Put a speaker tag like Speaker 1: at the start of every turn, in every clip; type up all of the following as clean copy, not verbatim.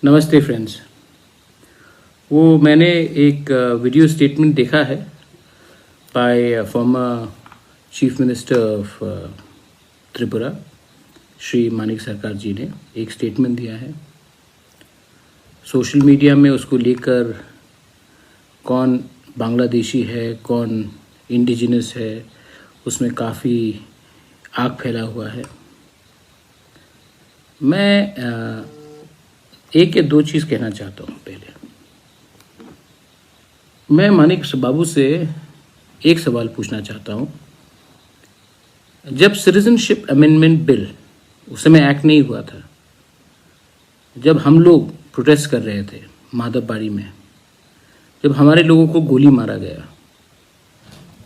Speaker 1: नमस्ते फ्रेंड्स। वो मैंने एक वीडियो स्टेटमेंट देखा है bye former chief minister of Tripura Shri Manik सरकार जी ने एक स्टेटमेंट दिया है। सोशल मीडिया में उसको लेकर कौन बांग्लादेशी है, कौन इंडिजिनस है, उसमें काफ़ी आग फैला हुआ है। मैं एक या दो चीज़ कहना चाहता हूँ। पहले मैं मानिक बाबू से एक सवाल पूछना चाहता हूँ। जब सिटीजनशिप अमेंडमेंट बिल उस समय एक्ट नहीं हुआ था, जब हम लोग प्रोटेस्ट कर रहे थे माधवबाड़ी में, जब हमारे लोगों को गोली मारा गया,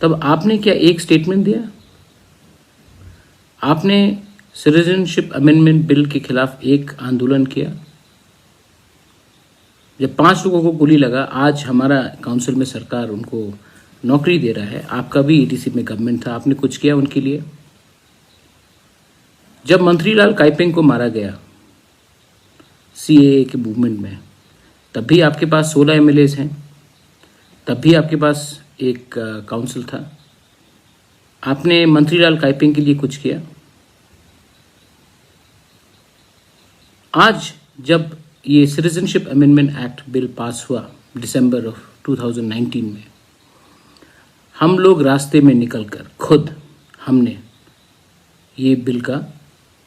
Speaker 1: तब आपने क्या एक स्टेटमेंट दिया? आपने सिटीजनशिप अमेंडमेंट बिल के खिलाफ एक आंदोलन किया? जब 5 लोगों को गोली लगा, आज हमारा काउंसिल में सरकार उनको नौकरी दे रहा है, आपका भी ईटीसी में गवर्नमेंट था, आपने कुछ किया उनके लिए? जब मंत्रीलाल काइपेंग को मारा गया सीएए के मूवमेंट में, तब भी आपके पास 16 एमएलएज हैं, तब भी आपके पास एक काउंसिल था। आपने मंत्रीलाल काइपेंग के लिए कुछ किया? आज जब ये citizenship amendment act bill pass हुआ दिसंबर ऑफ 2019 में, हम लोग रास्ते में निकलकर खुद हमने ये बिल का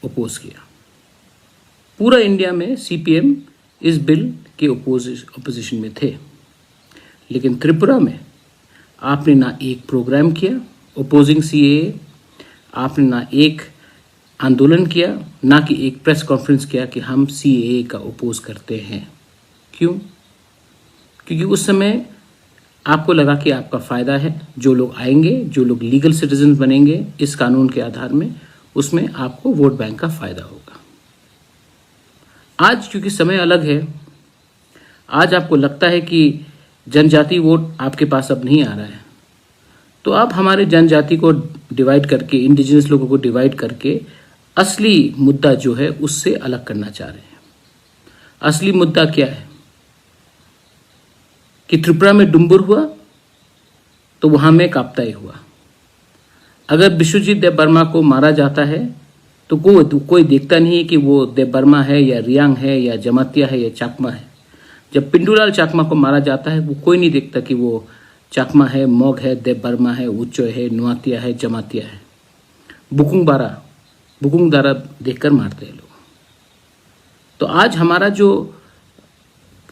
Speaker 1: अपोज किया। पूरा इंडिया में सीपीएम इस बिल के अपोजिशन में थे, लेकिन त्रिपुरा में आपने ना एक प्रोग्राम किया अपोजिंग सीएए, आपने ना एक आंदोलन किया, ना कि एक प्रेस कॉन्फ्रेंस किया कि हम सीएए का अपोज करते हैं। क्यों? क्योंकि उस समय आपको लगा कि आपका फ़ायदा है, जो लोग आएंगे, जो लोग लीगल सिटीजन बनेंगे इस कानून के आधार में, उसमें आपको वोट बैंक का फ़ायदा होगा। आज क्योंकि समय अलग है, आज आपको लगता है कि जनजाति वोट आपके पास अब नहीं आ रहा है, तो आप हमारे जनजाति को डिवाइड करके, इंडिजिनस लोगों को डिवाइड करके असली मुद्दा जो है उससे अलग करना चाह रहे हैं। असली मुद्दा क्या है कि त्रिपुरा में डुम्बुर हुआ तो वहां में काप्ताई हुआ। अगर विश्वजीत देबबर्मा को मारा जाता है तो कोई देखता नहीं है कि वो देबबर्मा है या रियांग है या जमातिया है या चाकमा है। जब पिंडूलाल चाकमा को मारा जाता है, वो कोई नहीं देखता कि वो चाकमा है, मोग है, देबबर्मा है, उच्चोय है, नुआतिया है, जमातिया है। बुकुंग दारा देखकर मारते हैं लोग। तो आज हमारा जो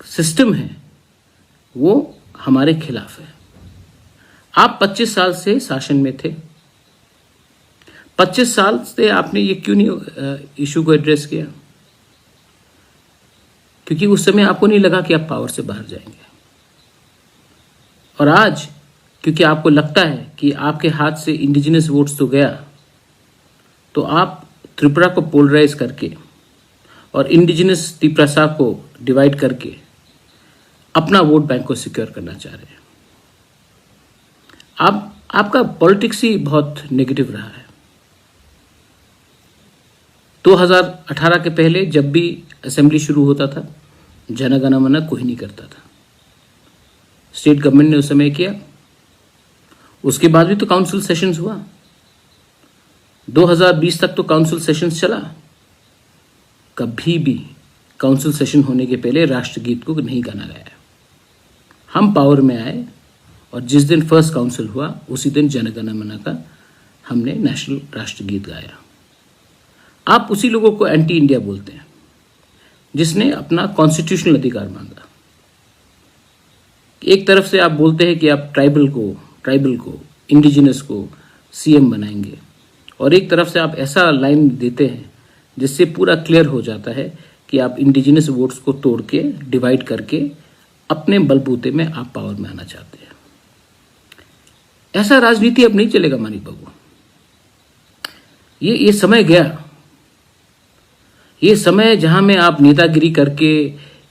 Speaker 1: सिस्टम है वो हमारे खिलाफ है। आप 25 साल से शासन में थे, 25 साल से आपने ये क्यों नहीं इशू को एड्रेस किया? क्योंकि उस समय आपको नहीं लगा कि आप पावर से बाहर जाएंगे। और आज क्योंकि आपको लगता है कि आपके हाथ से इंडिजिनस वोट्स तो गया, तो आप त्रिपुरा को पोलराइज करके और इंडिजिनस त्रिपुरा को डिवाइड करके अपना वोट बैंक को सिक्योर करना चाह रहे हैं। आपका पॉलिटिक्स ही बहुत नेगेटिव रहा है। 2018 के पहले जब भी असेंबली शुरू होता था, जन गण मन कोई नहीं करता था। स्टेट गवर्नमेंट ने उस समय किया, उसके बाद भी तो काउंसिल सेशंस हुआ। 2020 तक तो काउंसिल सेशंस चला। कभी भी काउंसिल सेशन होने के पहले राष्ट्रगीत को नहीं गाना गया। हम पावर में आए और जिस दिन फर्स्ट काउंसिल हुआ उसी दिन जन गण मन का हमने नेशनल राष्ट्रगीत गाया। आप उसी लोगों को एंटी इंडिया बोलते हैं जिसने अपना कॉन्स्टिट्यूशनल अधिकार मांगा। एक तरफ से आप बोलते हैं कि आप ट्राइबल को इंडिजिनस को सीएम बनाएंगे, और एक तरफ से आप ऐसा लाइन देते हैं जिससे पूरा क्लियर हो जाता है कि आप इंडिजिनस वोट्स को तोड़ के डिवाइड करके अपने बलबूते में आप पावर में आना चाहते हैं। ऐसा राजनीति अब नहीं चलेगा मानिक बाबू। ये समय गया। ये समय जहां में आप नेतागिरी करके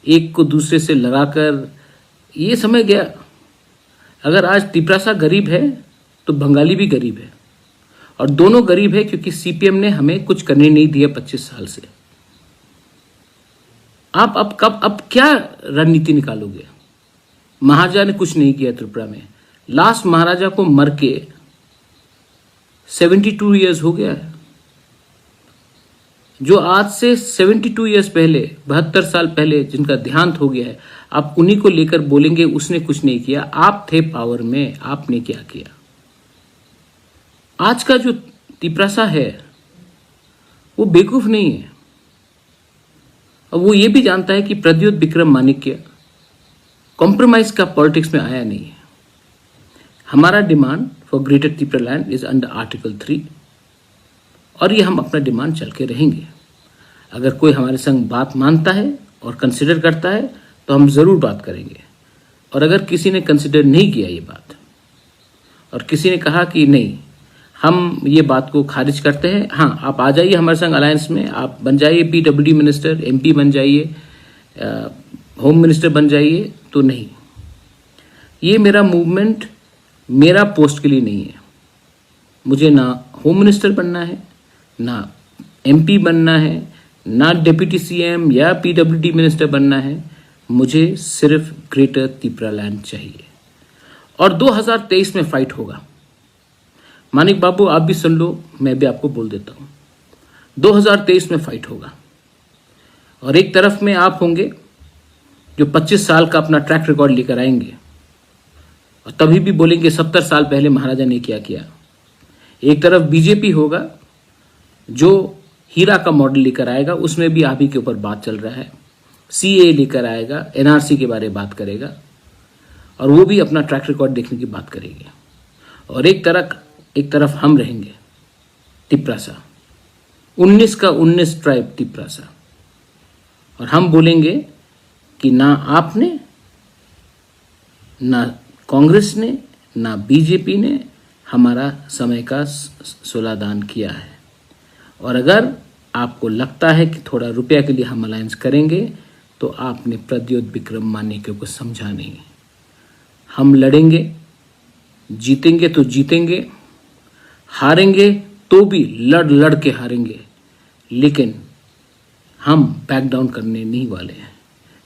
Speaker 1: एक को दूसरे से लगाकर, ये समय गया। अगर आज त्रिपुरा गरीब है तो बंगाली भी गरीब है, और दोनों गरीब है क्योंकि सीपीएम ने हमें कुछ करने नहीं दिया 25 साल से। आप अब क्या रणनीति निकालोगे? महाराजा ने कुछ नहीं किया त्रिपुरा में। लास्ट महाराजा को मर के 72 ईयर्स हो गया है। जो आज से 72 ईयर्स पहले, 72 साल पहले जिनका देहांत हो गया है, आप उन्हीं को लेकर बोलेंगे उसने कुछ नहीं किया। आप थे पावर में, आपने क्या किया? आज का जो तिपरासा है वो बेवकूफ नहीं है। अब वो ये भी जानता है कि प्रद्योत विक्रम माणिक्य कॉम्प्रोमाइज का पॉलिटिक्स में आया नहीं है। हमारा demand for greater Tripura land is under article 3 और ये हम अपना डिमांड चल के रहेंगे। अगर कोई हमारे संग बात मानता है और कंसिडर करता है तो हम ज़रूर बात करेंगे। और अगर किसी ने कंसिडर नहीं किया ये बात और किसी ने कहा कि नहीं, हम ये बात को खारिज करते हैं, हाँ आप आ जाइए हमारे संग अलायंस में, आप बन जाइए PWD मिनिस्टर, MP बन जाइए, होम मिनिस्टर बन जाइए, तो नहीं, ये मेरा मूवमेंट मेरा पोस्ट के लिए नहीं है। मुझे ना होम मिनिस्टर बनना है, ना MP बनना है, ना डिप्टी CM या PWD मिनिस्टर बनना है। मुझे सिर्फ ग्रेटर त्रिपुरा लैंड चाहिए और 2023 में फाइट होगा। मानिक बाबू आप भी सुन लो, मैं भी आपको बोल देता हूँ, 2023 में फाइट होगा। और एक तरफ में आप होंगे जो 25 साल का अपना ट्रैक रिकॉर्ड लेकर आएंगे और तभी भी बोलेंगे 70 साल पहले महाराजा ने क्या किया। एक तरफ बीजेपी होगा जो हीरा का मॉडल लेकर आएगा, उसमें भी आप ही के ऊपर बात चल रहा है, CA लेकर आएगा, NRC के बारे में बात करेगा और वो भी अपना ट्रैक रिकॉर्ड देखने की बात करेंगे। और एक तरफ हम रहेंगे तिपरासा, 19 का 19 ट्राइब तिपरासा, और हम बोलेंगे कि ना आपने, ना कांग्रेस ने, ना बीजेपी ने हमारा समय का सोलादान किया है। और अगर आपको लगता है कि थोड़ा रुपया के लिए हम अलायंस करेंगे तो आपने प्रद्योत विक्रम माणिक्य को समझा नहीं। हम लड़ेंगे, जीतेंगे तो जीतेंगे, हारेंगे तो भी लड़ के हारेंगे, लेकिन हम बैक डाउन करने नहीं वाले हैं।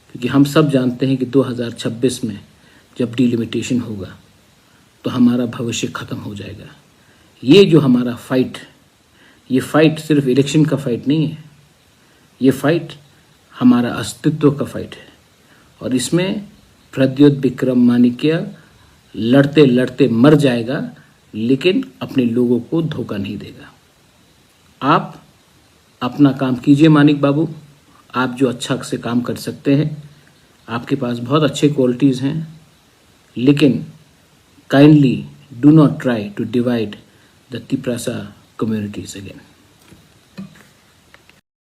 Speaker 1: क्योंकि हम सब जानते हैं कि 2026 में जब डिलिमिटेशन होगा तो हमारा भविष्य खत्म हो जाएगा। ये जो हमारा फाइट, ये फाइट सिर्फ इलेक्शन का फाइट नहीं है, ये फाइट हमारा अस्तित्व का फाइट है। और इसमें प्रद्योत विक्रम माणिक्य लड़ते लड़ते मर जाएगा, लेकिन अपने लोगों को धोखा नहीं देगा। आप अपना काम कीजिए मानिक बाबू, आप जो अच्छा से काम कर सकते हैं, आपके पास बहुत अच्छे क्वालिटीज़ हैं, लेकिन kindly do not try to divide the Tiprasa communities again.